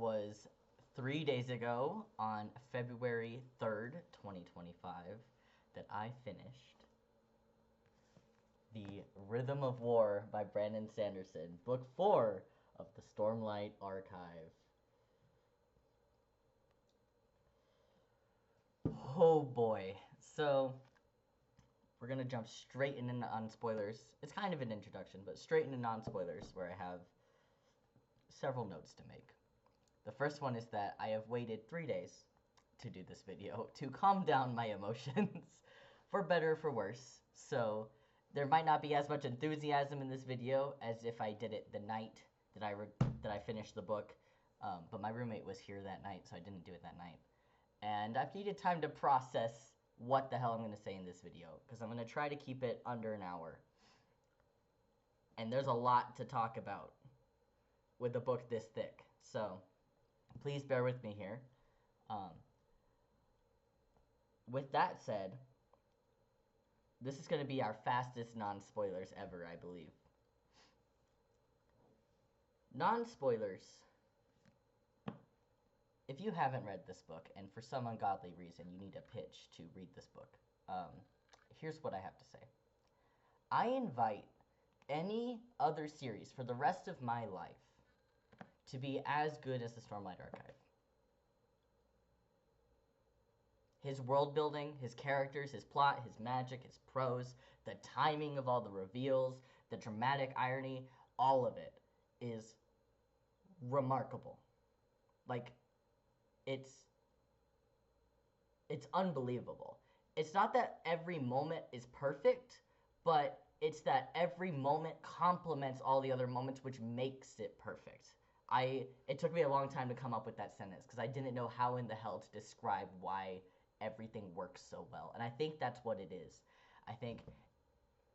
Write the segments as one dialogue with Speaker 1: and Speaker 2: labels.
Speaker 1: was 3 days ago on February 3rd, 2025, that I finished The Rhythm of War by Brandon Sanderson, Book 4 of the Stormlight Archive. Oh boy. So, we're going to jump straight into non-spoilers. It's kind of an introduction, but straight into non-spoilers, where I have several notes to make. The first one is that I have waited 3 days to do this video to calm down my emotions, for better or for worse. So there might not be as much enthusiasm in this video as if I did it the night that I finished the book, but my roommate was here that night, so I didn't do it that night. And I've needed time to process what the hell I'm going to say in this video, because I'm going to try to keep it under an hour. And there's a lot to talk about with a book this thick, so please bear with me here. With that said, this is going to be our fastest non-spoilers ever, I believe. Non-spoilers. If you haven't read this book, and for some ungodly reason you need a pitch to read this book, here's what I have to say. I invite any other series for the rest of my life to be as good as the Stormlight Archive. His world building, his characters, his plot, his magic, his prose, the timing of all the reveals, the dramatic irony, all of it is remarkable. Like, it's unbelievable. It's not that every moment is perfect, but it's that every moment complements all the other moments, which makes it perfect. It took me a long time to come up with that sentence, because I didn't know how in the hell to describe why everything works so well. And I think that's what it is. I think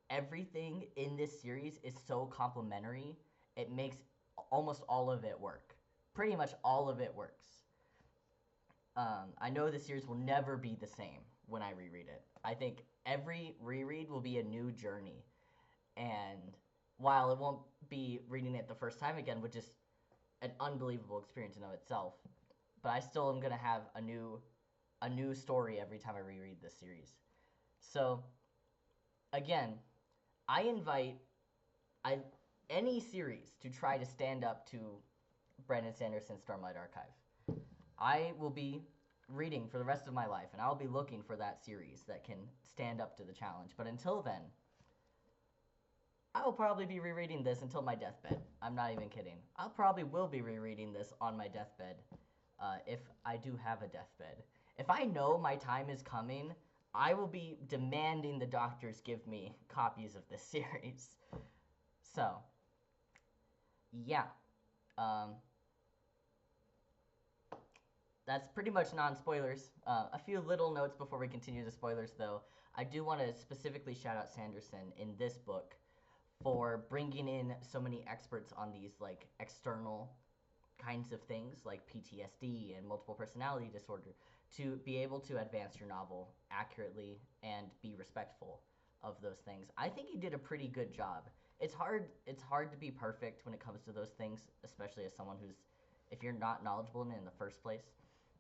Speaker 1: everything in this series is so complementary, it makes almost all of it work. Pretty much all of it works. I know the series will never be the same when I reread it. I think every reread will be a new journey. And while it won't be reading it the first time again, which is an unbelievable experience in of itself, but I still am going to have a new story every time I reread this series. So, again, I invite any series to try to stand up to Brandon Sanderson's Stormlight Archive. I will be reading for the rest of my life, and I'll be looking for that series that can stand up to the challenge. But until then, I will probably be rereading this until my deathbed. I'm not even kidding. I probably will be rereading this on my deathbed, if I do have a deathbed. If I know my time is coming, I will be demanding the doctors give me copies of this series. So, yeah. That's pretty much non-spoilers. A few little notes before we continue the spoilers, though. I do want to specifically shout out Sanderson in this book for bringing in so many experts on these, like, external kinds of things, like PTSD and multiple personality disorder, to be able to advance your novel accurately and be respectful of those things. I think he did a pretty good job. It's hard to be perfect when it comes to those things, especially as someone who's, if you're not knowledgeable in it in the first place.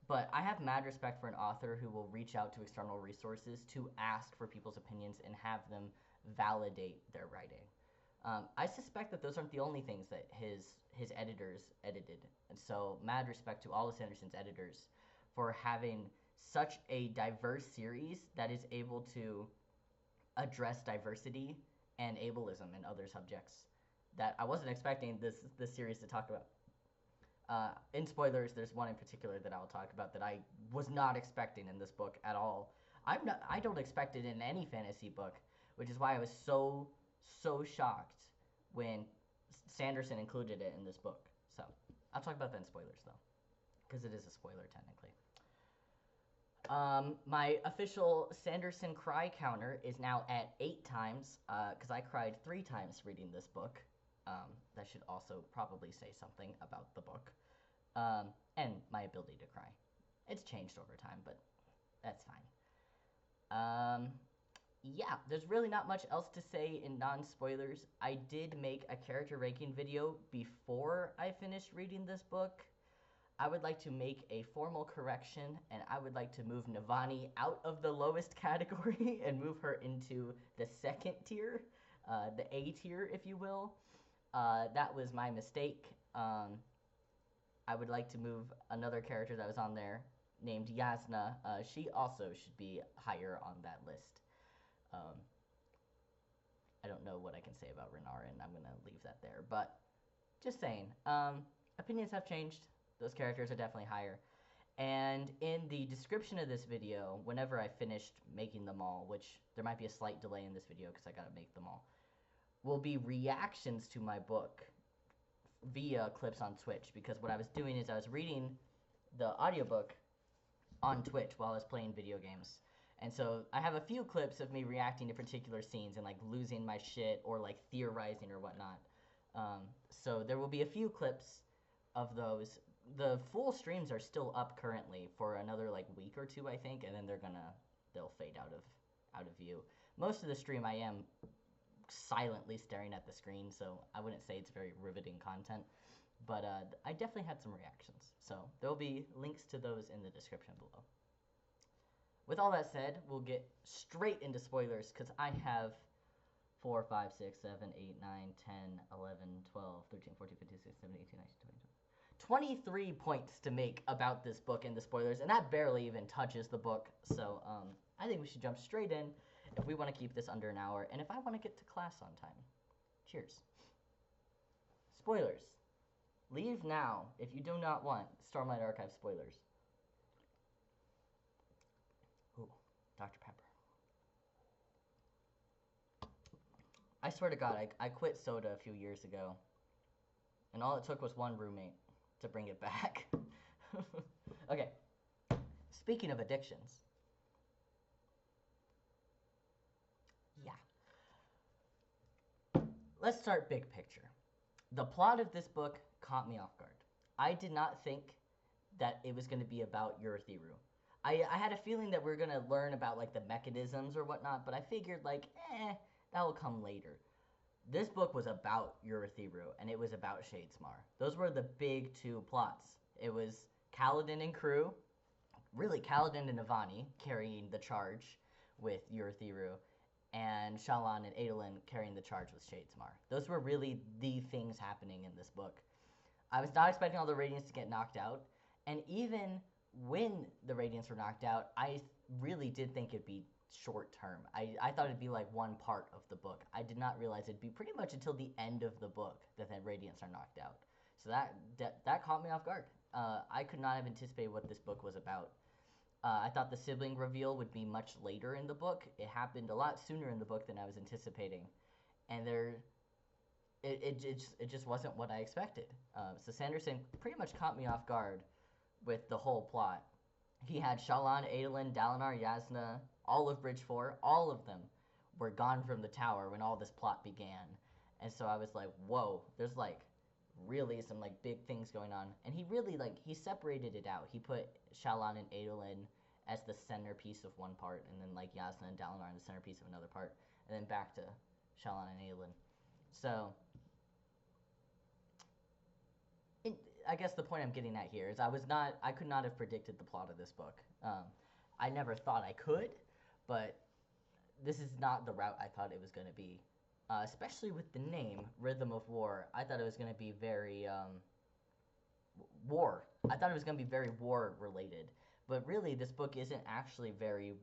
Speaker 1: But I have mad respect for an author who will reach out to external resources to ask for people's opinions and have them validate their writing. I suspect that those aren't the only things that his editors edited. And so mad respect to all of Sanderson's editors for having such a diverse series that is able to address diversity and ableism in other subjects that I wasn't expecting this series to talk about. In spoilers, there's one in particular that I'll talk about that I was not expecting in this book at all. I don't expect it in any fantasy book, which is why I was so shocked when Sanderson included it in this book. So, I'll talk about that in spoilers, though, because it is a spoiler, technically. My official Sanderson cry counter is now at 8 times, because I cried 3 times reading this book. That should also probably say something about the book. And my ability to cry. It's changed over time, but that's fine. Yeah, there's really not much else to say in non-spoilers. I did make a character ranking video before I finished reading this book. I would like to make a formal correction, and I would like to move Navani out of the lowest category and move her into the second tier, the A tier, if you will. That was my mistake. I would like to move another character that was on there named Yasna. She also should be higher on that list. I don't know what I can say about Renarin. I'm going to leave that there. But just saying, opinions have changed. Those characters are definitely higher. And in the description of this video, whenever I finished making them all, which there might be a slight delay in this video because I got to make them all, will be reactions to my book via clips on Twitch. Because what I was doing is I was reading the audiobook on Twitch while I was playing video games. And so I have a few clips of me reacting to particular scenes and like losing my shit or like theorizing or whatnot. So there will be a few clips of those. The full streams are still up currently for another like week or two, I think, and then they'll fade out of view. Most of the stream I am silently staring at the screen, so I wouldn't say it's very riveting content, but I definitely had some reactions. So there'll be links to those in the description below. With all that said, we'll get straight into spoilers because I have 4, 5, 6, 7, 8, 9, 10, 11, 12, 13, 14, 15, 16, 17, 18, 19, 20, 23 points to make about this book and the spoilers, and that barely even touches the book. So I think we should jump straight in if we want to keep this under an hour, and if I want to get to class on time. Cheers. Spoilers. Leave now if you do not want Stormlight Archive spoilers. Ooh, Dr. Pepper. I swear to God, I quit soda a few years ago, and all it took was one roommate to bring it back. Okay, speaking of addictions. Yeah. Let's start big picture. The plot of this book caught me off guard. I did not think that it was going to be about Urithiru. I had a feeling that we are going to learn about like the mechanisms or whatnot, but I figured like, that will come later. This book was about Urithiru, and it was about Shadesmar. Those were the big two plots. It was Kaladin and crew, really Kaladin and Navani carrying the charge with Urithiru, and Shallan and Adolin carrying the charge with Shadesmar. Those were really the things happening in this book. I was not expecting all the Radiants to get knocked out, and even when the Radiants were knocked out, I really did think it'd be short term. I thought it'd be like one part of the book. I did not realize it'd be pretty much until the end of the book that the Radiants are knocked out. So that caught me off guard. I could not have anticipated what this book was about. I thought the sibling reveal would be much later in the book. It happened a lot sooner in the book than I was anticipating, and it just wasn't what I expected. So Sanderson pretty much caught me off guard with the whole plot. He had Shallan, Adolin, Dalinar, Yasna, all of Bridge 4, all of them were gone from the tower when all this plot began. And so I was like, whoa, there's like really some like big things going on. And he really like, he separated it out. He put Shallan and Adolin as the centerpiece of one part, and then like Yasna and Dalinar in the centerpiece of another part, and then back to Shallan and Adolin. So I guess the point I'm getting at here is I could not have predicted the plot of this book. I never thought I could, but this is not the route I thought it was going to be. Especially with the name, Rhythm of War. I thought it was going to be very, war. I thought it was going to be very war related. But really, this book isn't actually very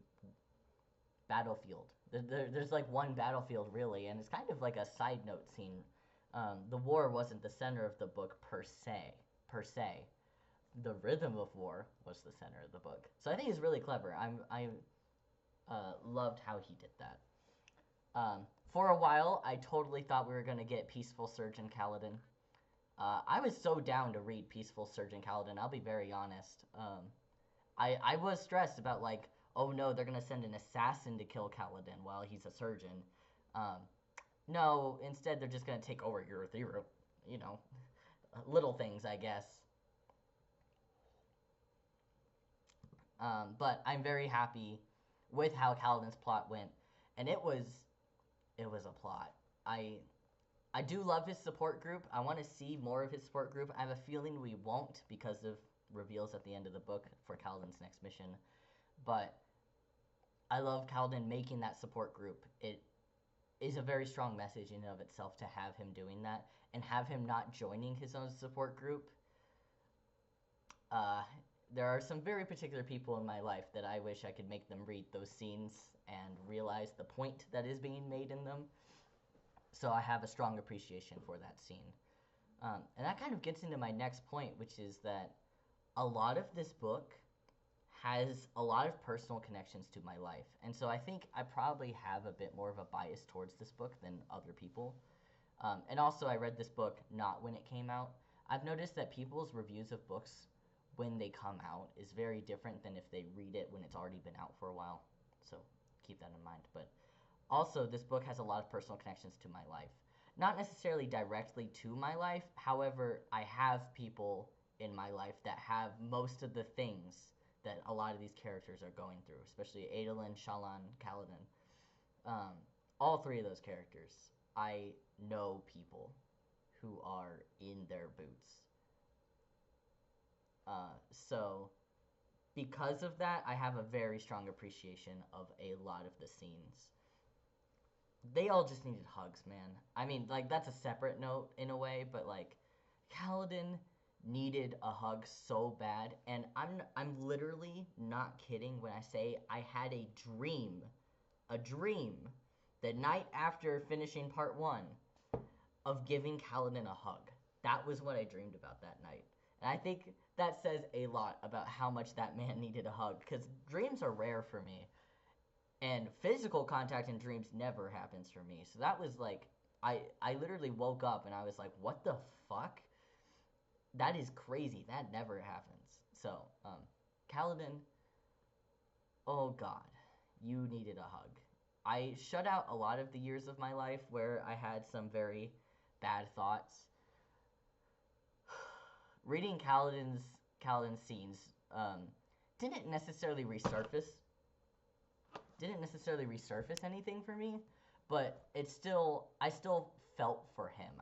Speaker 1: battlefield. There's like one battlefield really, and it's kind of like a side note scene. The war wasn't the center of the book per se. The Rhythm of War was the center of the book. So I think it's really clever. I loved how he did that. For a while, I totally thought we were going to get Peaceful Surge and Kaladin. I was so down to read Peaceful Surge and Kaladin, I'll be very honest. I was stressed about like, oh no, they're going to send an assassin to kill Kaladin while he's a surgeon. No, instead they're just going to take over Urithiru. You know, little things, I guess. But I'm very happy with how Kaladin's plot went, and it was a plot. I do love his support group. I want to see more of his support group. I have a feeling we won't because of reveals at the end of the book for Kaladin's next mission. But I love Kaladin making that support group. It is a very strong message in and of itself to have him doing that, and have him not joining his own support group. There are some very particular people in my life that I wish I could make them read those scenes and realize the point that is being made in them. So I have a strong appreciation for that scene. And that kind of gets into my next point, which is that a lot of this book has a lot of personal connections to my life. And so I think I probably have a bit more of a bias towards this book than other people. And also, I read this book not when it came out. I've noticed that people's reviews of books when they come out is very different than if they read it when it's already been out for a while. So keep that in mind. But also, this book has a lot of personal connections to my life. Not necessarily directly to my life, however, I have people in my life that have most of the things that a lot of these characters are going through, especially Adolin, Shallan, Kaladin. All three of those characters, I know people who are in their boots. So, because of that, I have a very strong appreciation of a lot of the scenes. They all just needed hugs, man. I mean, like, that's a separate note in a way, but, like, Kaladin needed a hug so bad, and I'm literally not kidding when I say I had a dream, the night after finishing part 1, of giving Kaladin a hug. That was what I dreamed about that night. And I think that says a lot about how much that man needed a hug, because dreams are rare for me. And physical contact in dreams never happens for me. So that was like, I literally woke up and I was like, what the fuck? That is crazy. That never happens. So, Kaladin, oh god, you needed a hug. I shut out a lot of the years of my life where I had some very bad thoughts. Reading Kaladin's scenes didn't necessarily resurface anything for me, but I still felt for him.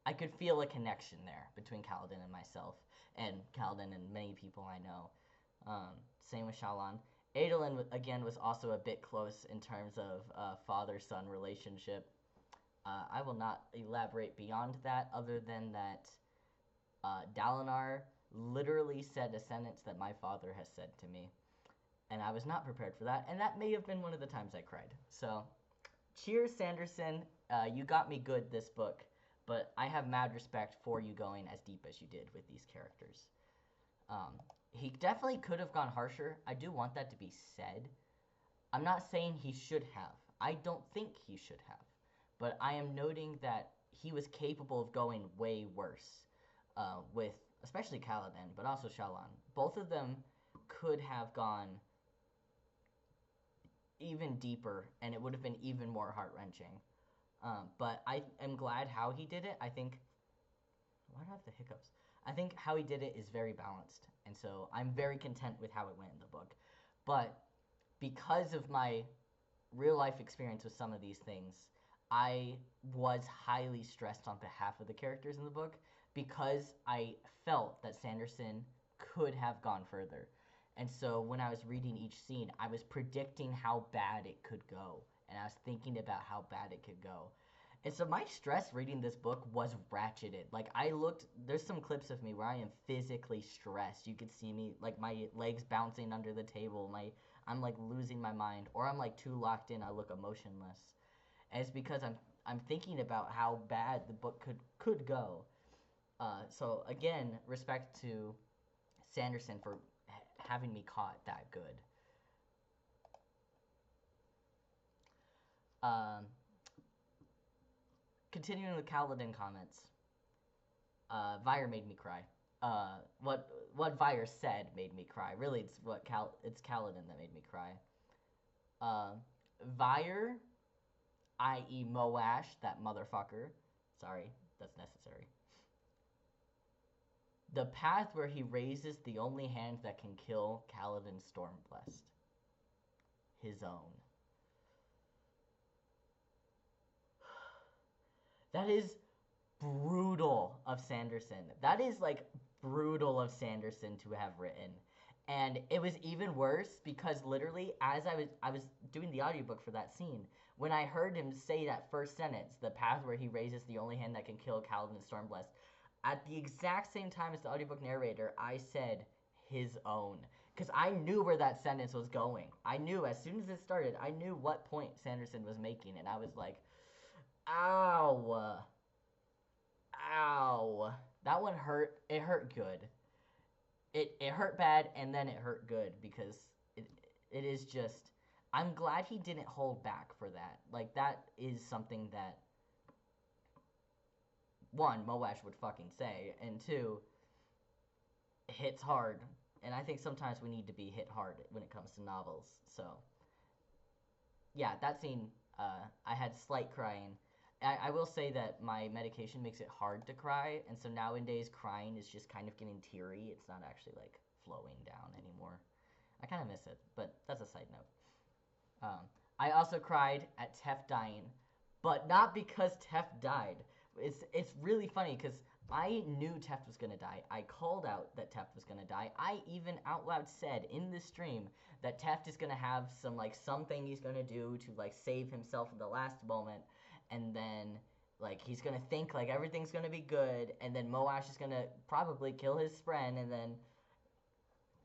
Speaker 1: I could feel a connection there between Kaladin and myself, and Kaladin and many people I know. Same with Shallan. Adolin, again, was also a bit close in terms of father-son relationship. I will not elaborate beyond that, other than that Dalinar literally said a sentence that my father has said to me, and I was not prepared for that, and that may have been one of the times I cried. So, cheers, Sanderson. You got me good this book, but I have mad respect for you going as deep as you did with these characters. He definitely could have gone harsher. I do want that to be said. I'm not saying he should have. I don't think he should have. But I am noting that he was capable of going way worse with especially Kaladin, but also Shallan. Both of them could have gone even deeper, and it would have been even more heart-wrenching. But I am glad how he did it. I think... Why do I have the hiccups? I think how he did it is very balanced, and so I'm very content with how it went in the book. But because of my real-life experience with some of these things, I was highly stressed on behalf of the characters in the book, because I felt that Sanderson could have gone further. And so when I was reading each scene, I was predicting how bad it could go, and I was thinking about how bad it could go. And so my stress reading this book was ratcheted. Like, there's some clips of me where I am physically stressed. You could see me, like, my legs bouncing under the table, I'm like losing my mind, or I'm like too locked in, I look emotionless. And it's because I'm thinking about how bad the book could go. So again, respect to Sanderson for having me caught that good. Continuing with Kaladin comments, Vyre made me cry. What Vyre said made me cry. Really, it's Kaladin that made me cry. Vyre, i.e. Moash, that motherfucker. Sorry, that's necessary. The path where he raises the only hand that can kill Kaladin Stormblessed. His own. That is brutal. brutal of Sanderson. That is like brutal of Sanderson to have written. And it was even worse because literally as I was doing the audiobook for that scene, when I heard him say that first sentence, the path where he raises the only hand that can kill Kaladin and Stormblessed, at the exact same time as the audiobook narrator, I said his own. Because I knew where that sentence was going. I knew as soon as it started, I knew what point Sanderson was making, and I was like, ow. Ow. That one hurt. It hurt good. It hurt bad, and then it hurt good, because it is just, I'm glad he didn't hold back for that. Like, that is something that, one, Moash would fucking say, and two, hits hard. And I think sometimes we need to be hit hard when it comes to novels. So, yeah, that scene, I had slight crying. I will say that my medication makes it hard to cry, and so nowadays crying is just kind of getting teary. It's not actually, like, flowing down anymore. I kind of miss it, but that's a side note. I also cried at Teft dying, but not because Teft died. It's really funny, because I knew Teft was going to die. I called out that Teft was going to die. I even out loud said in the stream that Teft is going to have some, like, something he's going to do to, like, save himself in the last moment. And then, like, he's going to think, like, everything's going to be good. And then Moash is going to probably kill his friend. And then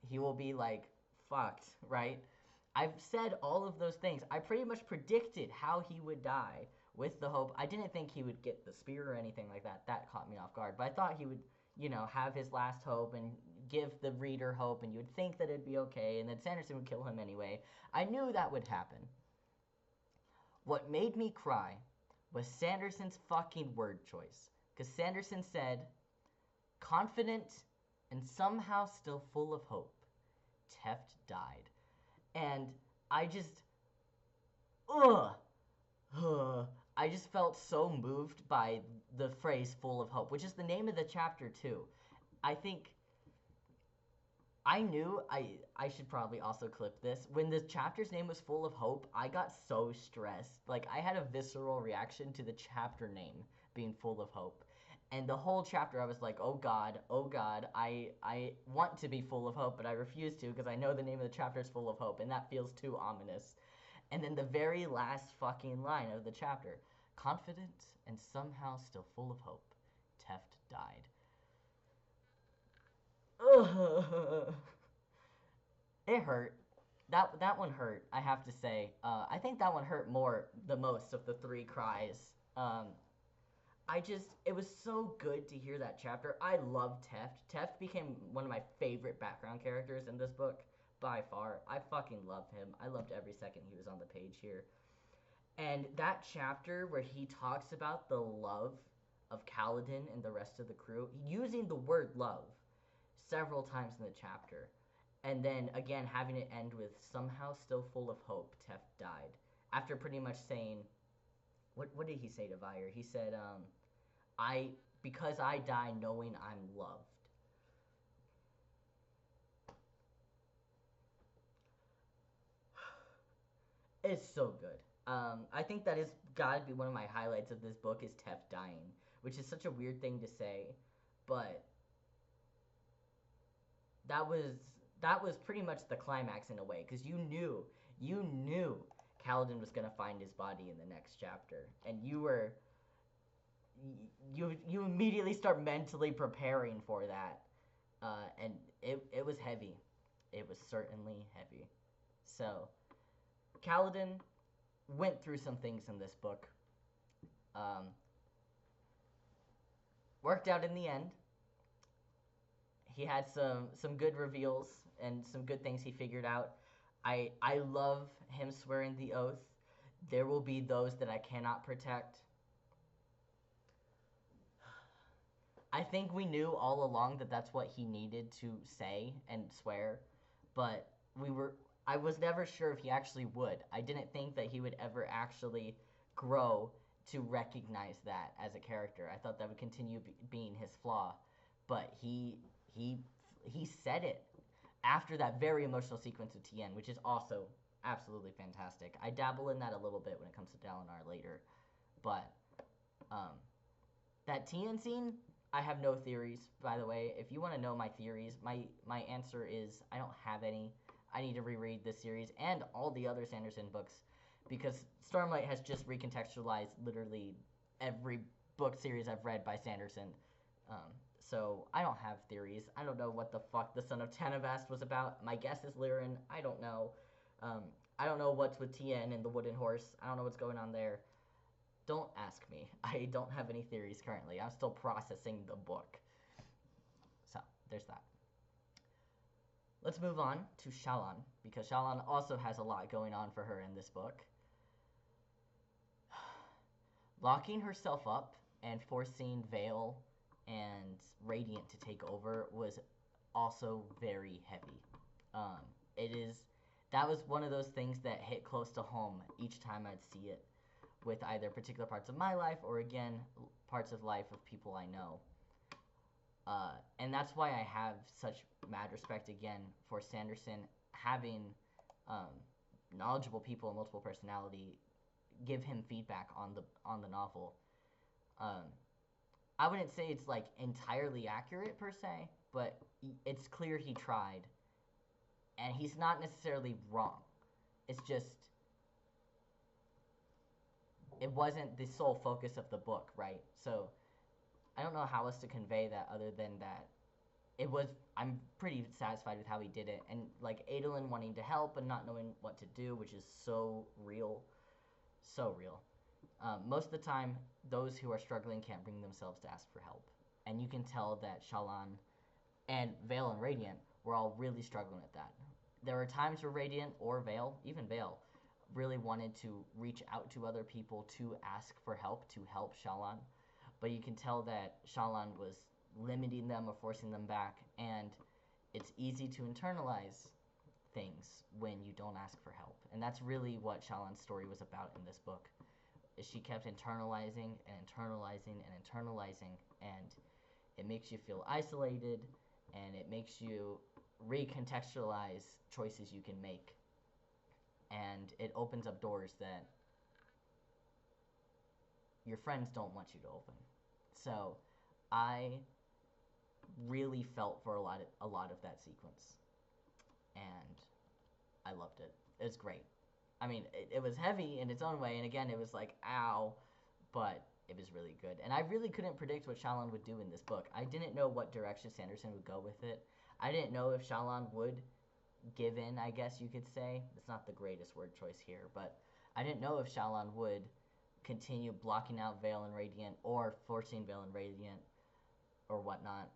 Speaker 1: he will be, like, fucked, right? I've said all of those things. I pretty much predicted how he would die with the hope. I didn't think he would get the spear or anything like that. That caught me off guard. But I thought he would, you know, have his last hope and give the reader hope. And you would think that it'd be okay. And then Sanderson would kill him anyway. I knew that would happen. What made me cry was Sanderson's fucking word choice. Because Sanderson said, confident and somehow still full of hope, Teft died. And I just, I just felt so moved by the phrase full of hope, which is the name of the chapter too. I think, I knew I should probably also clip this. When the chapter's name was Full of Hope, I got so stressed. Like, I had a visceral reaction to the chapter name being Full of Hope. And the whole chapter, I was like, oh God, I want to be full of hope, but I refuse to because I know the name of the chapter is Full of Hope, and that feels too ominous. And then the very last fucking line of the chapter, confident and somehow still full of hope, Teft died. It hurt. That one hurt, I have to say. I think that one hurt the most of the three cries. It was so good to hear that chapter. I love Teft. Teft became one of my favorite background characters in this book, by far. I fucking loved him. I loved every second he was on the page here. And that chapter where he talks about the love of Kaladin and the rest of the crew, using the word love several times in the chapter, and then again having it end with somehow still full of hope, Teft died. After pretty much saying, what did he say to Vire? He said, because I die knowing I'm loved. It's so good. I think that is gotta be one of my highlights of this book is Teft dying, which is such a weird thing to say, but that was pretty much the climax in a way, because you knew Kaladin was gonna find his body in the next chapter, and you immediately start mentally preparing for that, and it was heavy. It was certainly heavy. So, Kaladin went through some things in this book. Worked out in the end. He had some good reveals and some good things he figured out. I love him swearing the oath. There will be those that I cannot protect. I think we knew all along that that's what he needed to say and swear, but I was never sure if he actually would. I didn't think that he would ever actually grow to recognize that as a character. I thought that would continue being his flaw, but he said it after that very emotional sequence with Tien, which is also absolutely fantastic. I dabble in that a little bit when it comes to Dalinar later, but That Tien scene, I have no theories, by the way. If you want to know my theories, my answer is I don't have any. I need to reread this series and all the other Sanderson books because Stormlight has just recontextualized literally every book series I've read by Sanderson. So I don't have theories. I don't know what the fuck the Son of Tanavast was about. My guess is Lyran. I don't know. Um, I don't know what's with Tien and the wooden horse. I don't know what's going on there. Don't ask me. I don't have any theories currently. I'm still processing the book. So, there's that. Let's move on to Shallan, because Shallan also has a lot going on for her in this book. Locking herself up and forcing Veil and Radiant to take over was also very heavy. That was one of those things that hit close to home each time I'd see it, with either particular parts of my life or again parts of life of people I know. And that's why I have such mad respect again for Sanderson having knowledgeable people and multiple personality give him feedback on the novel. I wouldn't say it's like entirely accurate per se, but it's clear he tried, and he's not necessarily wrong. It's just it wasn't the sole focus of the book, right? So I don't know how else to convey that other than that it was. I'm pretty satisfied with how he did it, and like Adolin wanting to help and not knowing what to do, which is so real, so real. Most of the time, those who are struggling can't bring themselves to ask for help, and you can tell that Shallan and Veil and Radiant were all really struggling with that. There were times where Radiant or Veil, even Veil, really wanted to reach out to other people to ask for help, to help Shallan, but you can tell that Shallan was limiting them or forcing them back, and it's easy to internalize things when you don't ask for help, and that's really what Shallan's story was about in this book. Is she kept internalizing and internalizing and internalizing, and it makes you feel isolated, and it makes you recontextualize choices you can make, and it opens up doors that your friends don't want you to open. So I really felt for a lot of that sequence, and I loved it. It was great. I mean, it was heavy in its own way, and again, it was like, ow, but it was really good. And I really couldn't predict what Shallan would do in this book. I didn't know what direction Sanderson would go with it. I didn't know if Shallan would give in, I guess you could say. It's not the greatest word choice here, but I didn't know if Shallan would continue blocking out Veil and Radiant or forcing Veil and Radiant or whatnot.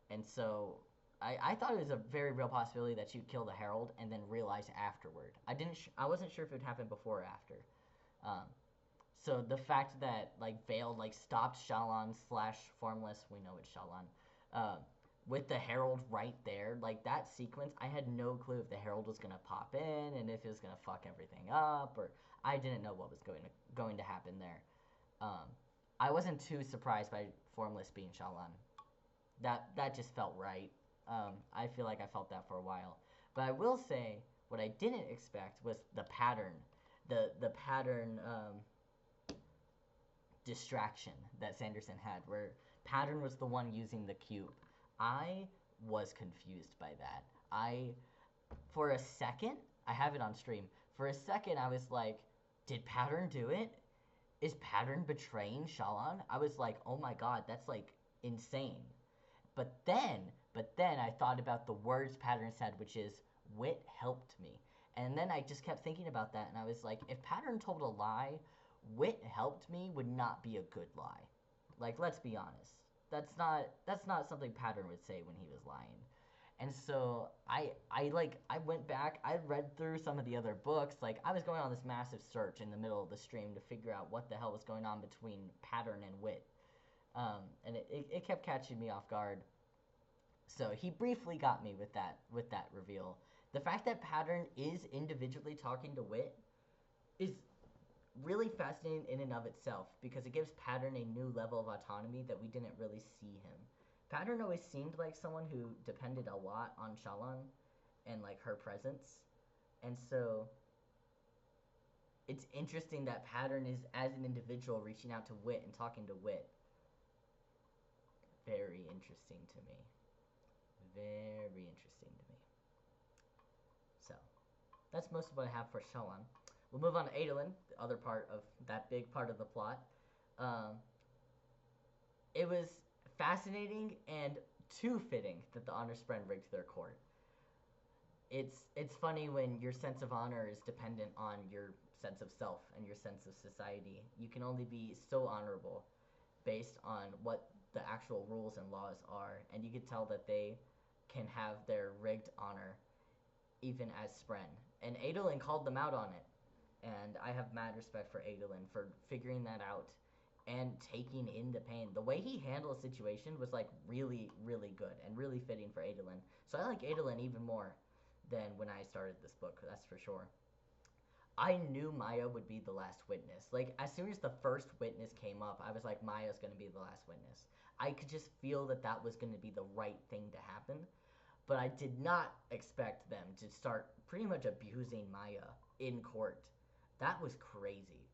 Speaker 1: And so I thought it was a very real possibility that she'd kill the Herald and then realize afterward. I wasn't sure if it would happen before or after. So the fact that like Veil like stopped Shallan / Formless, we know it's Shallan, with the Herald right there, like that sequence, I had no clue if the Herald was gonna pop in and if it was gonna fuck everything up, or I didn't know what was going to happen there. I wasn't too surprised by Formless being Shallan. That just felt right. I feel like I felt that for a while. But I will say, what I didn't expect was the pattern. The pattern distraction that Sanderson had, where Pattern was the one using the cube. I was confused by that. For a second, I have it on stream. For a second, I was like, did Pattern do it? Is Pattern betraying Shallan? I was like, oh my god, that's like insane. But then I thought about the words Pattern said, which is, Wit helped me. And then I just kept thinking about that, and I was like, if Pattern told a lie, Wit helped me would not be a good lie. Like, let's be honest. That's not something Pattern would say when he was lying. And so I went back, I read through some of the other books, like I was going on this massive search in the middle of the stream to figure out what the hell was going on between Pattern and Wit. And it kept catching me off guard. So he briefly got me with that reveal. The fact that Pattern is individually talking to Wit is really fascinating in and of itself, because it gives Pattern a new level of autonomy that we didn't really see him. Pattern always seemed like someone who depended a lot on Shallan and like her presence, and so it's interesting that Pattern is, as an individual, reaching out to Wit and talking to Wit. very interesting to me. Very interesting to me. So, that's most of what I have for Shallan. We'll move on to Adolin, the other part of that big part of the plot. Um, it was fascinating and too fitting that the honor spren rigged their court. It's funny when your sense of honor is dependent on your sense of self and your sense of society. You can only be so honorable based on what the actual rules and laws are, and you can tell that they can have their rigged honor even as Spren. And Adolin called them out on it, and I have mad respect for Adolin for figuring that out and taking in the pain. The way he handled the situation was like really, really good and really fitting for Adolin. So I like Adolin even more than when I started this book, that's for sure. I knew Maya would be the last witness. Like, as soon as the first witness came up, I was like, Maya's going to be the last witness. I could just feel that that was going to be the right thing to happen. But I did not expect them to start pretty much abusing Maya in court. That was crazy.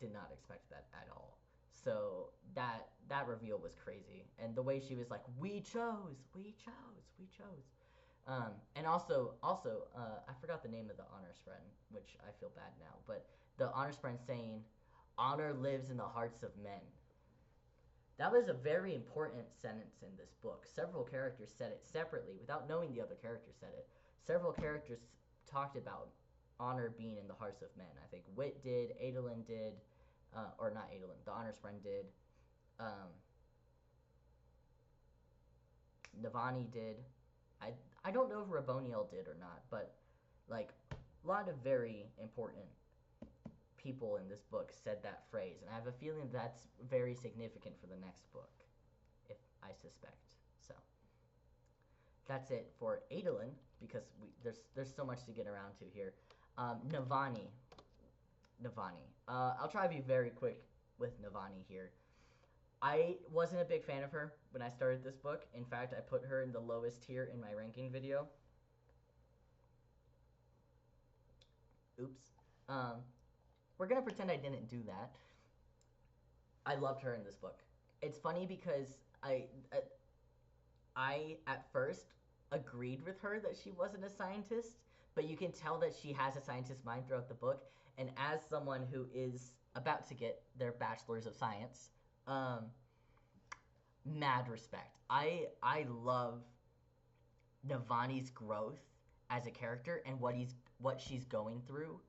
Speaker 1: Did not expect that at all. So that reveal was crazy. And the way she was like, we chose, we chose, we chose. And also, I forgot the name of the honor spren, which I feel bad now. But the honor spren saying, "Honor lives in the hearts of men." That was a very important sentence in this book. Several characters said it separately, without knowing the other characters said it. Several characters talked about honor being in the hearts of men. I think Wit did, Adolin did, or not Adolin, the honor spren did. Navani did. I don't know if Raboniel did or not, but like a lot of very important people in this book said that phrase, and I have a feeling that's very significant for the next book, if I suspect. So that's it for Adolin, because there's so much to get around to here. Navani. I'll try to be very quick with Navani here. I wasn't a big fan of her when I started this book. In fact, I put her in the lowest tier in my ranking video. Oops. We're going to pretend I didn't do that. I loved her in this book. It's funny because I at first agreed with her that she wasn't a scientist, but you can tell that she has a scientist mind throughout the book. And as someone who is about to get their bachelor's of science, mad respect. I love Navani's growth as a character and what she's going through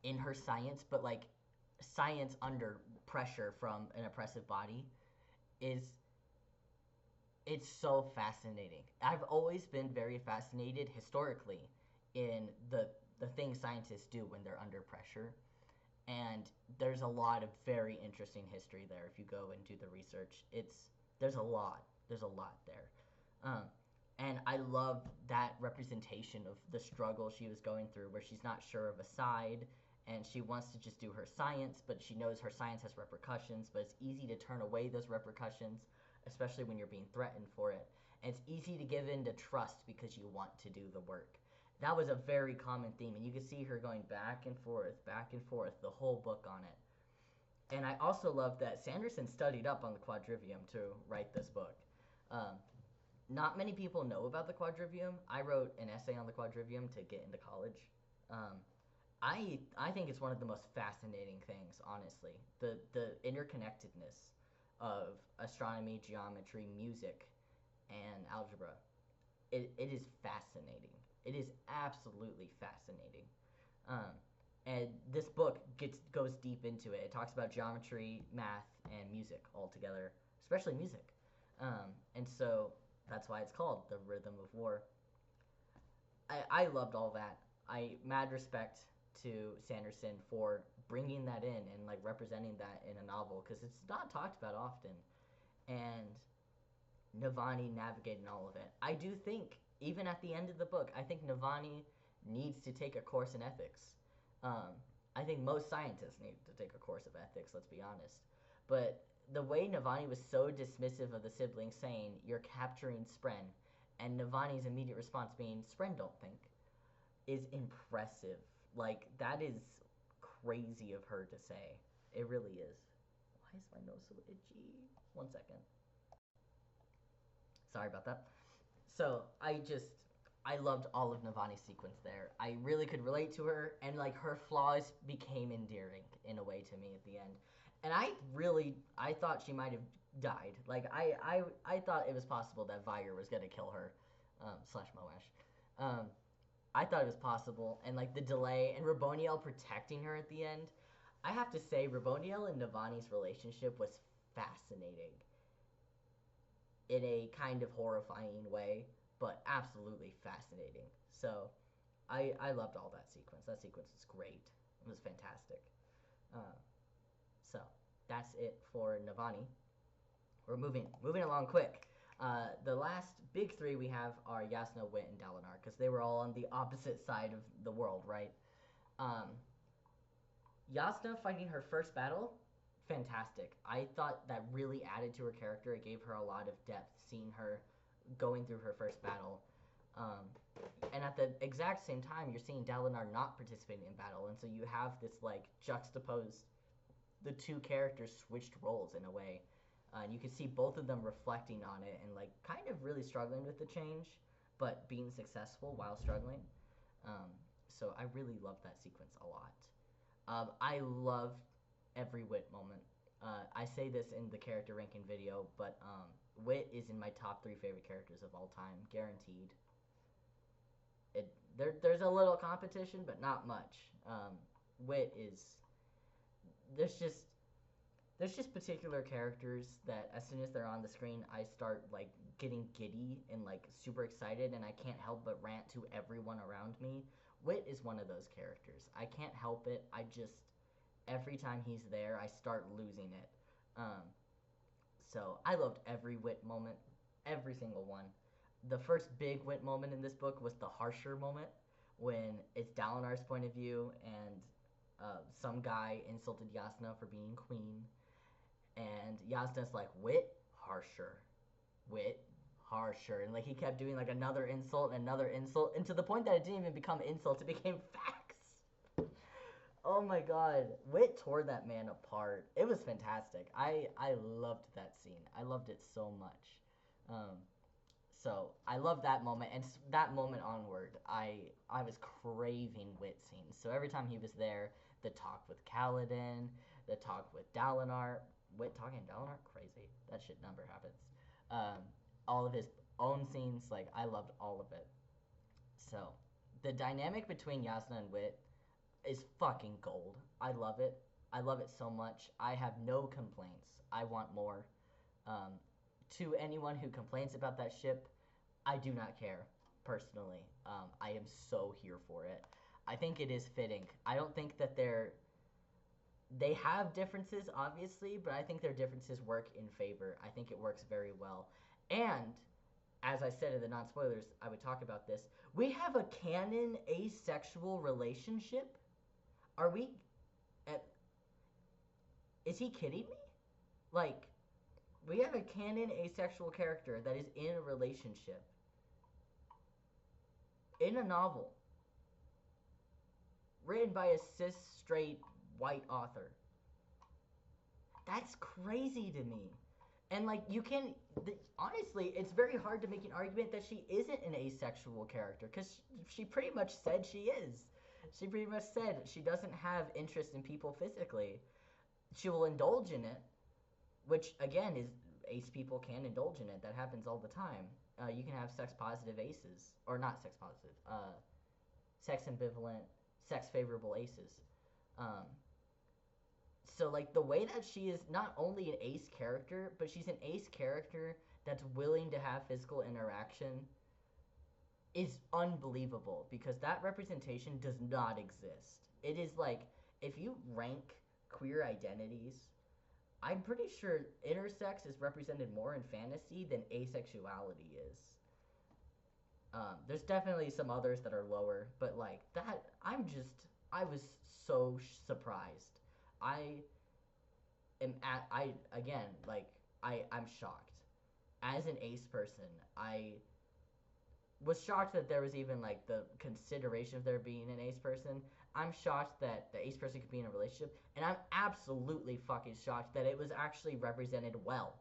Speaker 1: in her science, but like science under pressure from an oppressive body it's so fascinating. I've always been very fascinated historically in the things scientists do when they're under pressure. And there's a lot of very interesting history there if you go and do the research. There's a lot there. And I love that representation of the struggle she was going through, where she's not sure of a side and she wants to just do her science, but she knows her science has repercussions, but it's easy to turn away those repercussions, especially when you're being threatened for it. And it's easy to give in to trust because you want to do the work. That was a very common theme, and you can see her going back and forth, the whole book on it. And I also love that Sanderson studied up on the quadrivium to write this book. Not many people know about the quadrivium. I wrote an essay on the quadrivium to get into college. I think it's one of the most fascinating things, honestly. The interconnectedness of astronomy, geometry, music, and algebra. It is fascinating. It is absolutely fascinating. And this book goes deep into it. It talks about geometry, math, and music all together, especially music. And so that's why it's called The Rhythm of War. I loved all that. Mad respect to Sanderson for bringing that in and like representing that in a novel, because it's not talked about often. And Navani navigating all of it. I do think, even at the end of the book, I think Navani needs to take a course in ethics. I think most scientists need to take a course of ethics, let's be honest. But the way Navani was so dismissive of the siblings saying, "You're capturing Spren," and Navani's immediate response being, "Spren don't think," is impressive. Like, that is crazy of her to say. It really is. Why is my nose so itchy? 1 second. Sorry about that. So I loved all of Navani's sequence there. I really could relate to her, and like her flaws became endearing in a way to me at the end. And I thought she might have died. Like I thought it was possible that Vire was gonna kill her, slash Moash. I thought it was possible, and like the delay and Raboniel protecting her at the end. I have to say, Raboniel and Navani's relationship was fascinating in a kind of horrifying way, but absolutely fascinating. So I loved all that sequence. That sequence was great. It was fantastic. Uh, so that's it for Navani. We're moving along quick. The last big three we have are Yasna, Wit, and Dalinar, because they were all on the opposite side of the world, right? Um, Yasna fighting her first battle, fantastic. I thought that really added to her character. It gave her a lot of depth, seeing her going through her first battle. Um, and at the exact same time, you're seeing Dalinar not participating in battle, and so you have this like juxtaposed, the two characters switched roles in a way. And you can see both of them reflecting on it and like kind of really struggling with the change, but being successful while struggling. So I really loved that sequence a lot. I love every Wit moment. I say this in the character ranking video, but Wit is in my top 3 favorite characters of all time, guaranteed. There's a little competition, but not much. Wit is there's just particular characters that as soon as they're on the screen, I start like getting giddy and like super excited, and I can't help but rant to everyone around me. Wit is one of those characters. I can't help it. Every time he's there, I start losing it. So I loved every Wit moment, every single one. The first big Wit moment in this book was the harsher moment, when it's Dalinar's point of view, and some guy insulted Yasna for being queen, and Yasna's like, Wit, harsher. Wit, harsher. And like he kept doing like another insult, and to the point that it didn't even become insults, it became facts. Oh my god. Wit tore that man apart. It was fantastic. I loved that scene. I loved it so much. So I love that moment, and that moment onward, I was craving Wit scenes. So every time he was there, the talk with Kaladin, the talk with Dalinar, Wit talking to Dalinar, crazy. That shit never happens. All of his own scenes, like I loved all of it. So the dynamic between Yasna and Wit is fucking gold. I love it. I love it so much. I have no complaints. I want more. To anyone who complains about that ship, I do not care, personally. I am so here for it. I think it is fitting. I don't think that they have differences, obviously, but I think their differences work in favor. I think it works very well. And, as I said in the non-spoilers, I would talk about this. We have a canon asexual relationship? Are we... Is he kidding me? Like... We have a canon asexual character that is in a relationship. In a novel. Written by a cis, straight, white author. That's crazy to me. And like, you can... honestly, it's very hard to make an argument that she isn't an asexual character, because she pretty much said she is. She pretty much said she doesn't have interest in people physically. She will indulge in it. Which, again, is ace people can indulge in it. That happens all the time. You can have sex-positive aces. Or not sex-positive. Sex-ambivalent, sex-favorable aces. So, like, the way that she is not only an ace character, but she's an ace character that's willing to have physical interaction is unbelievable. Because that representation does not exist. It is like, if you rank queer identities... I'm pretty sure intersex is represented more in fantasy than asexuality is. There's definitely some others that are lower, but like that, I was so surprised. I'm shocked. As an ace person, I was shocked that there was even like the consideration of there being an ace person. I'm shocked that the ace person could be in a relationship, and I'm absolutely fucking shocked that it was actually represented well.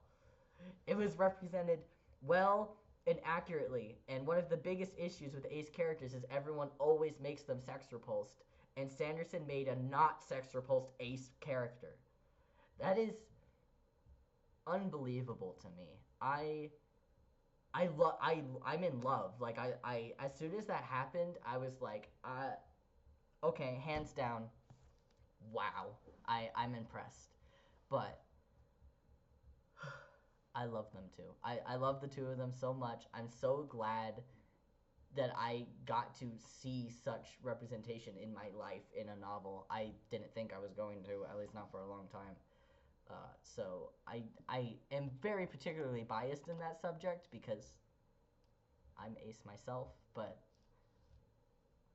Speaker 1: It was represented well and accurately, and one of the biggest issues with ace characters is everyone always makes them sex repulsed, and Sanderson made a not sex repulsed ace character. That is unbelievable to me. I'm in love. Like I as soon as that happened, I was like, okay, hands down, wow. I'm impressed. But I love them too. I love the two of them so much. I'm so glad that I got to see such representation in my life in a novel. I didn't think I was going to, at least not for a long time. So I am very particularly biased in that subject because I'm ace myself, but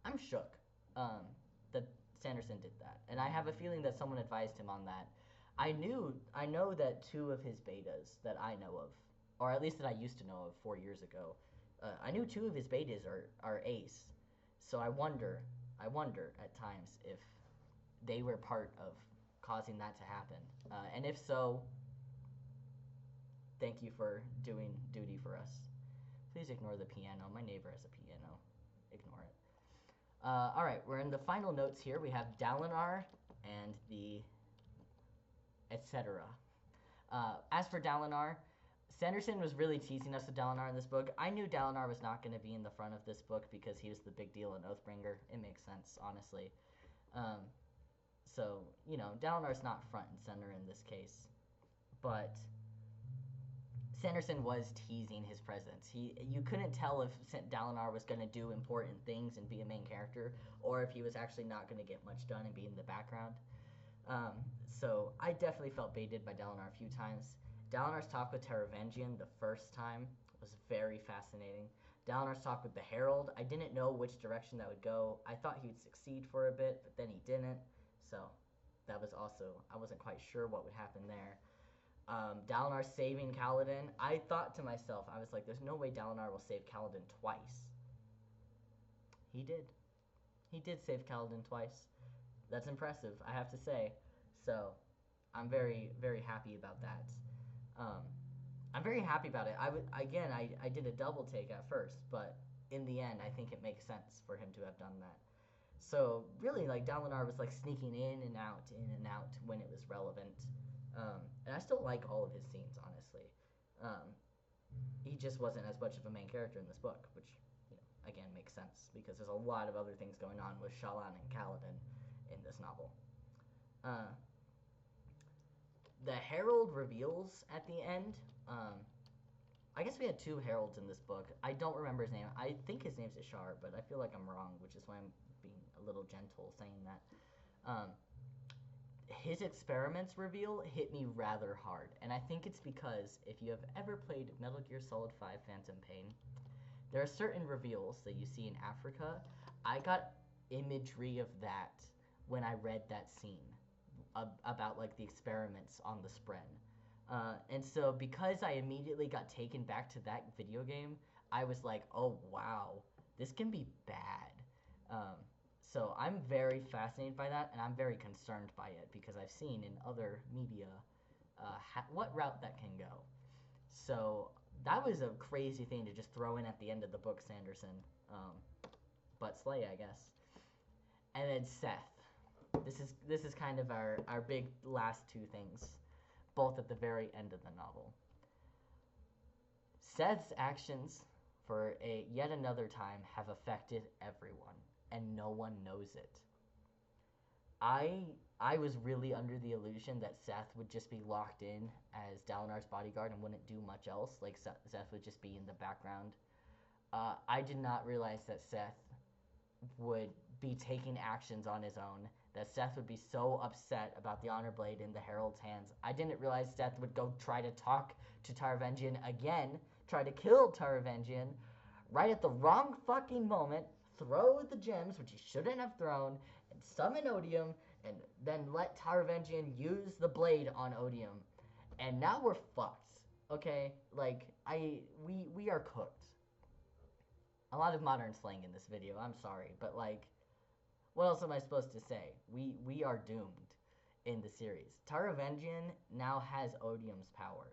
Speaker 1: I'm shook that Sanderson did that, and I have a feeling that someone advised him on that. I know that two of his betas that I know of, or at least that I used to know of 4 years ago, I knew two of his betas are ace, so I wonder at times if they were part of causing that to happen, and if so, thank you for doing duty for us. Please ignore the piano. My neighbor has a piano. Ignore it. All right, we're in the final notes here. We have Dalinar and the etc. As for Dalinar, Sanderson was really teasing us with Dalinar in this book. I knew Dalinar was not going to be in the front of this book because he was the big deal in Oathbringer. It makes sense, honestly. So, you know, Dalinar's not front and center in this case. But Sanderson was teasing his presence. You couldn't tell if Dalinar was going to do important things and be a main character, or if he was actually not going to get much done and be in the background. So I definitely felt baited by Dalinar a few times. Dalinar's talk with Taravangian the first time was very fascinating. Dalinar's talk with the Herald, I didn't know which direction that would go. I thought he would succeed for a bit, but then he didn't. So that was also, I wasn't quite sure what would happen there. Dalinar saving Kaladin, I thought to myself, I was like, there's no way Dalinar will save Kaladin twice. He did. He did save Kaladin twice. That's impressive, I have to say. So, I'm very, very happy about that. I'm very happy about it. I did a double take at first, but in the end, I think it makes sense for him to have done that. So, really, like, Dalinar was, like, sneaking in and out when it was relevant. And I still like all of his scenes, honestly. He just wasn't as much of a main character in this book, which, you know, again, makes sense, because there's a lot of other things going on with Shallan and Kaladin in this novel. The Herald reveals at the end. I guess we had two Heralds in this book. I don't remember his name. I think his name's Ishar, but I feel like I'm wrong, which is why I'm being a little gentle saying that. His experiments reveal hit me rather hard, and I think it's because if you have ever played Metal Gear Solid 5 Phantom Pain, there are certain reveals that you see in Africa. I got imagery of that when I read that scene about like the experiments on the Spren. And so because I immediately got taken back to that video game, I was like, oh wow, this can be bad. So I'm very fascinated by that, and I'm very concerned by it because I've seen in other media what route that can go. So that was a crazy thing to just throw in at the end of the book, Sanderson. But slay, I guess. And then Seth. This is kind of our big last two things, both at the very end of the novel. Seth's actions for yet another time have affected everyone, and no one knows it. I was really under the illusion that Seth would just be locked in as Dalinar's bodyguard and wouldn't do much else, like Seth would just be in the background. I did not realize that Seth would be taking actions on his own, that Seth would be so upset about the Honor Blade in the Herald's hands. I didn't realize Seth would go try to talk to Taravangian again, try to kill Taravangian, right at the wrong fucking moment, throw the gems, which he shouldn't have thrown, and summon Odium, and then let Taravangian use the blade on Odium. And now we're fucked, okay? Like, we are cooked. A lot of modern slang in this video, I'm sorry, but like, What else am I supposed to say? We are doomed in the series. Taravengian now has Odium's power.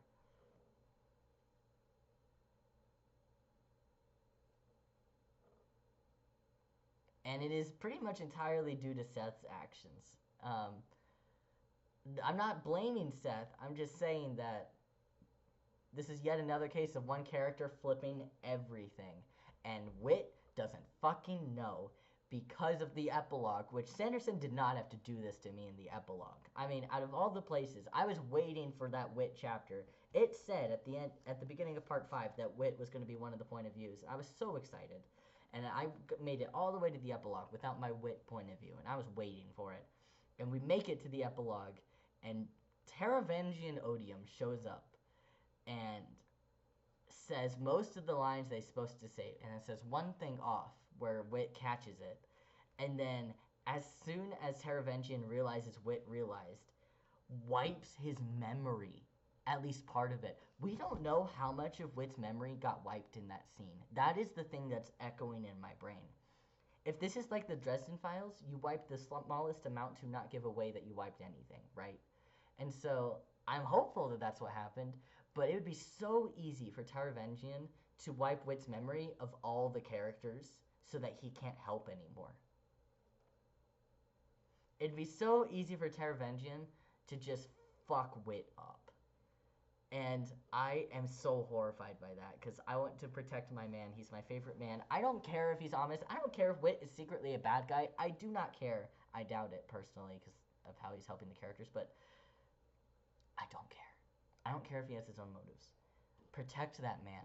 Speaker 1: And it is pretty much entirely due to Seth's actions. I'm not blaming Seth. I'm just saying that this is yet another case of one character flipping everything. And Wit doesn't fucking know because of the epilogue, which Sanderson did not have to do this to me in the epilogue. I mean, out of all the places, I was waiting for that Wit chapter. It said at the end, at the beginning of part 5, that Wit was going to be one of the point of views. I was so excited. And I made it all the way to the epilogue without my Wit point of view, and I was waiting for it. And we make it to the epilogue, and Taravengian Odium shows up and says most of the lines they're supposed to say, and it says one thing off where Wit catches it, and then as soon as Taravengian realizes Wit realized, wipes his memory, at least part of it. We don't know how much of Wit's memory got wiped in that scene. That is the thing that's echoing in my brain. If this is like the Dresden Files, you wipe the smallest amount to not give away that you wiped anything, right? And so I'm hopeful that that's what happened, but it would be so easy for Taravengian to wipe Wit's memory of all the characters so that he can't help anymore. It'd be so easy for Taravengian to just fuck Wit up. And I am so horrified by that because I want to protect my man. He's my favorite man. I don't care if he's honest. I don't care if Wit is secretly a bad guy. I do not care. I doubt it personally because of how he's helping the characters, but I don't care. I don't care if he has his own motives. Protect that man.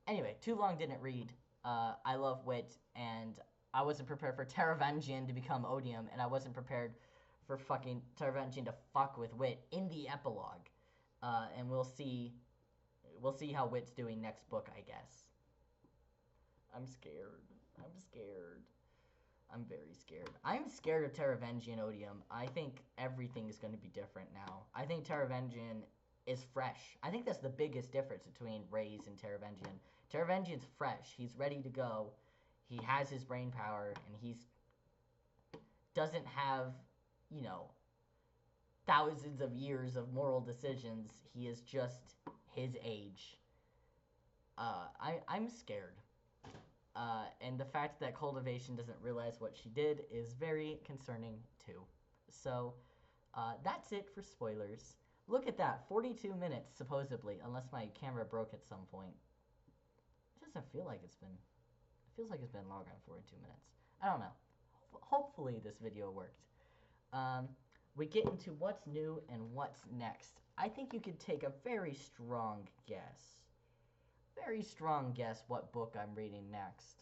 Speaker 1: Anyway, too long didn't read. I love Wit, and I wasn't prepared for Taravengian to become Odium, and I wasn't prepared for fucking Taravengian to fuck with Wit in the epilogue. And we'll see how Wit's doing next book, I guess. I'm scared. I'm scared. I'm very scared. I'm scared of Taravengian Odium. I think everything is going to be different now. I think Taravengian is fresh. I think that's the biggest difference between Ray's and Taravengian. Taravengian's fresh. He's ready to go. He has his brain power, and he's doesn't have, you know, thousands of years of moral decisions. He is just his age. I'm scared. And the fact that Cultivation doesn't realize what she did is very concerning too. So that's it for spoilers. Look at that, 42 minutes supposedly, unless my camera broke at some point. It doesn't feel like it's been. It feels like it's been longer than 42 minutes. I don't know. Hopefully this video worked. We get into what's new and what's next. I think you could take a very strong guess. Very strong guess what book I'm reading next.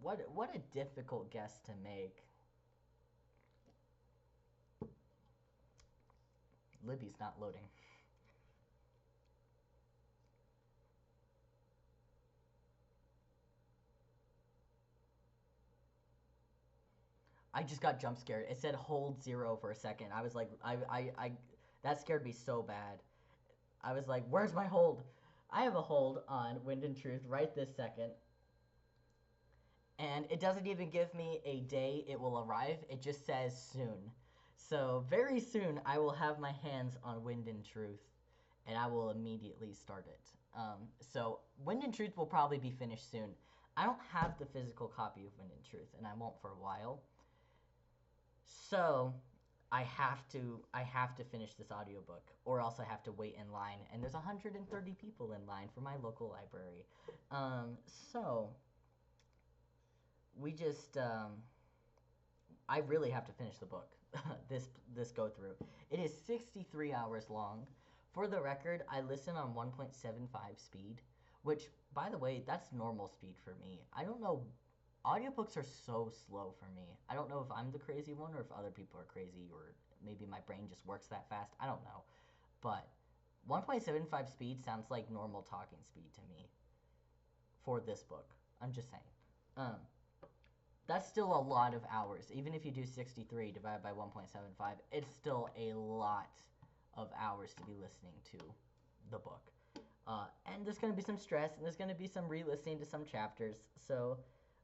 Speaker 1: What a difficult guess to make. Libby's not loading. I just got jump scared. It said hold 0 for a second. I was like, that scared me so bad. I was like, where's my hold? I have a hold on Wind and Truth right this second. And it doesn't even give me a day it will arrive. It just says soon. So very soon I will have my hands on Wind and Truth. And I will immediately start it. So Wind and Truth will probably be finished soon. I don't have the physical copy of Wind and Truth. And I won't for a while. So I have to finish this audiobook, or else I have to wait in line, and there's 130 people in line for my local library. So we just I really have to finish the book. this go through. It is 63 hours long. For the record, I listen on 1.75 speed, which, by the way, that's normal speed for me. I don't know. Audiobooks are so slow for me. I don't know if I'm the crazy one or if other people are crazy, or maybe my brain just works that fast. I don't know. But 1.75 speed sounds like normal talking speed to me for this book. I'm just saying. That's still a lot of hours. Even if you do 63 divided by 1.75, it's still a lot of hours to be listening to the book. And there's going to be some stress, and there's going to be some re-listening to some chapters. So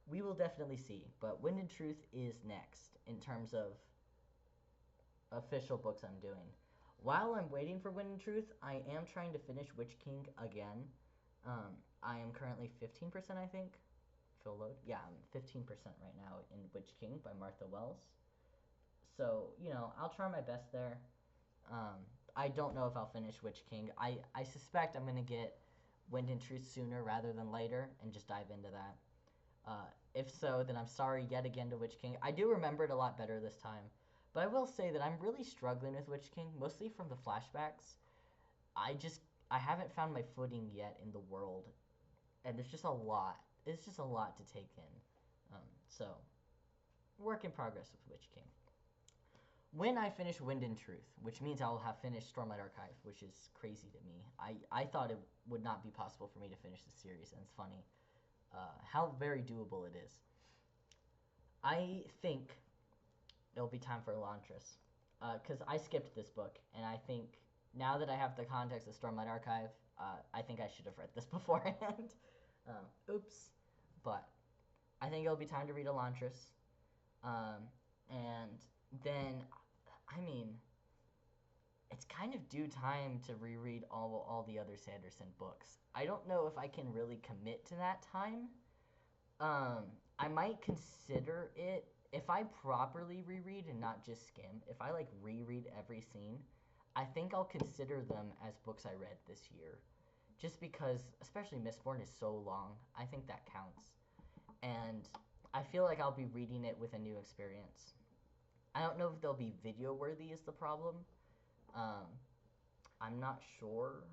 Speaker 1: we will definitely see. But Wind and Truth is next in terms of official books I'm doing. While I'm waiting for Wind and Truth, I am trying to finish Witch King again. I am currently 15%, I think. Full load? Yeah, I'm 15% right now in Witch King by Martha Wells. So, you know, I'll try my best there. I don't know if I'll finish Witch King. I suspect I'm going to get Wind and Truth sooner rather than later and just dive into that. If so, then I'm sorry yet again to Witch King. I do remember it a lot better this time. But I will say that I'm really struggling with Witch King, mostly from the flashbacks. I haven't found my footing yet in the world. And there's just a lot. It's just a lot to take in. So, work in progress with Witch King. When I finish Wind and Truth, which means I will have finished Stormlight Archive, which is crazy to me. I thought it would not be possible for me to finish the series, and it's funny how very doable it is. I think it'll be time for Elantris, because I skipped this book, and I think now that I have the context of Stormlight Archive, I think I should have read this beforehand. Oops. But I think it'll be time to read Elantris. And then, I mean, it's kind of due time to reread all the other Sanderson books. I don't know if I can really commit to that time. I might consider it if I properly reread and not just skim. If I like reread every scene, I think I'll consider them as books I read this year. Just because, especially Mistborn is so long, I think that counts. And I feel like I'll be reading it with a new experience. I don't know if they'll be video worthy is the problem. I'm not sure.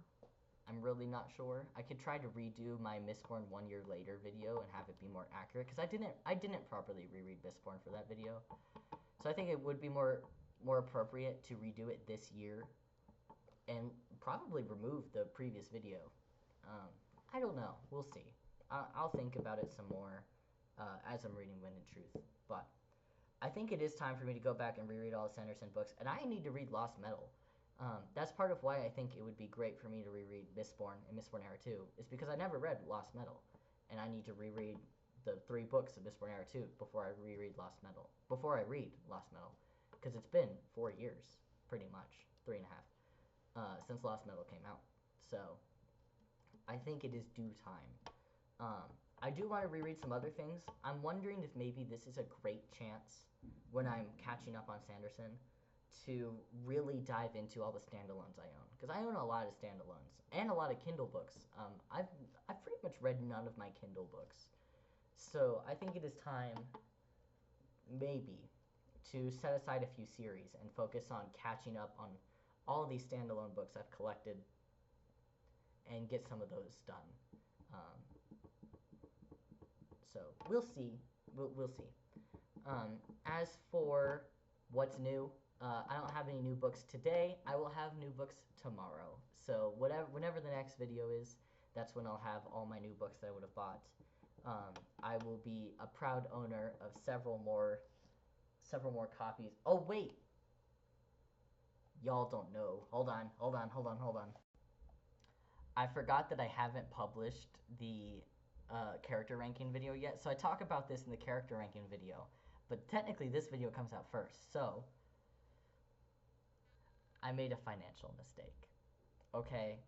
Speaker 1: I'm really not sure. I could try to redo my Mistborn 1 year later video and have it be more accurate, because I didn't properly reread Mistborn for that video. So I think it would be more appropriate to redo it this year and probably remove the previous video. I don't know. We'll see. I'll think about it some more as I'm reading Wind and Truth. But I think it is time for me to go back and reread all the Sanderson books, and I need to read Lost Metal. That's part of why I think it would be great for me to reread Mistborn and Mistborn Era 2, is because I never read Lost Metal, and I need to reread the 3 books of Mistborn Era 2 before I reread Lost Metal. Before I read Lost Metal, because it's been 4 years, pretty much, 3.5, since Lost Metal came out. So I think it is due time. I do want to reread some other things. I'm wondering if maybe this is a great chance when I'm catching up on Sanderson to really dive into all the standalones I own, because I own a lot of standalones and a lot of Kindle books. I've pretty much read none of my Kindle books, so I think it is time maybe to set aside a few series and focus on catching up on all these standalone books I've collected and get some of those done. So we'll see. We'll see. As for what's new, I don't have any new books today. I will have new books tomorrow. So whenever the next video is, that's when I'll have all my new books that I would have bought. I will be a proud owner of several more copies. Oh wait, y'all don't know. Hold on. I forgot that I haven't published the character ranking video yet, so I talk about this in the character ranking video, but technically this video comes out first. So I made a financial mistake. Okay,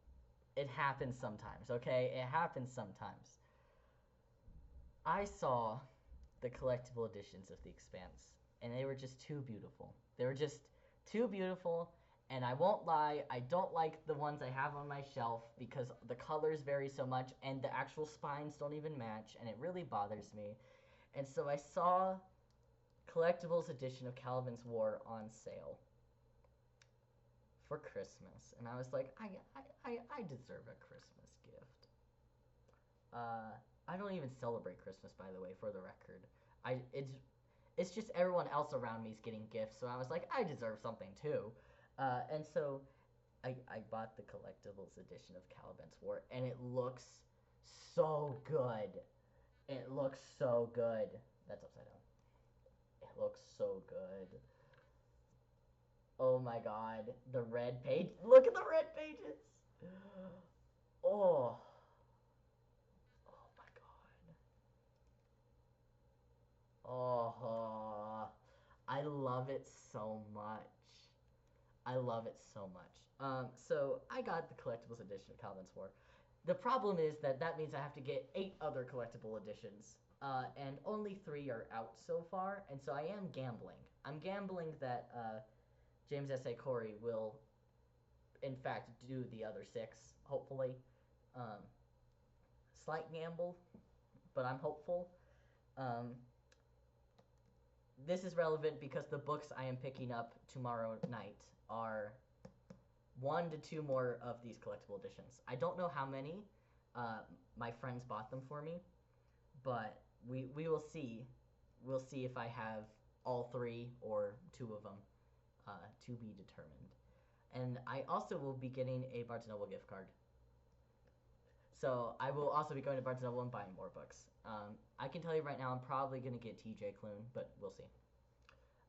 Speaker 1: it happens sometimes. Okay, it happens sometimes. I saw the collectible editions of The Expanse, and they were just too beautiful. They were just too beautiful. And I won't lie, I don't like the ones I have on my shelf because the colors vary so much and the actual spines don't even match, and it really bothers me. And so I saw Collectibles Edition of Caliban's War on sale for Christmas, and I was like, I deserve a Christmas gift. I don't even celebrate Christmas, by the way, for the record. It's just everyone else around me is getting gifts, so I was like, I deserve something too. And so I bought the Collectibles Edition of Caliban's War, and it looks so good. It looks so good. That's upside down. It looks so good. Oh my god. The red page. Look at the red pages. Oh, oh my god. Oh, I love it so much. I love it so much. So I got the collectibles edition of Calvin's War. The problem is that that means I have to get 8 other collectible editions, and only 3 are out so far, and so I am gambling. I'm gambling that James S.A. Corey will, in fact, do the other 6, hopefully. Um, Slight gamble, but I'm hopeful. Um, this is relevant because the books I am picking up tomorrow night are 1 to 2 more of these collectible editions. I don't know how many. Uh, my friends bought them for me, but we will see. We'll see if I have all 3 or 2 of them, to be determined. And I also will be getting a Barnes & Noble gift card. So I will also be going to Barnes & Noble and buying more books. I can tell you right now I'm probably going to get TJ Klune, but we'll see.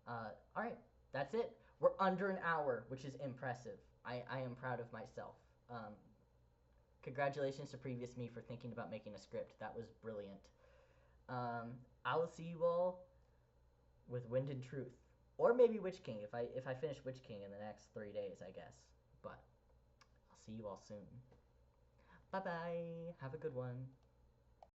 Speaker 1: All right, that's it. We're under an hour, which is impressive. I am proud of myself. Congratulations to previous me for thinking about making a script. That was brilliant. I will see you all with Wind and Truth, or maybe Witch King if I finish Witch King in the next 3 days, I guess. But I'll see you all soon. Bye bye. Have a good one.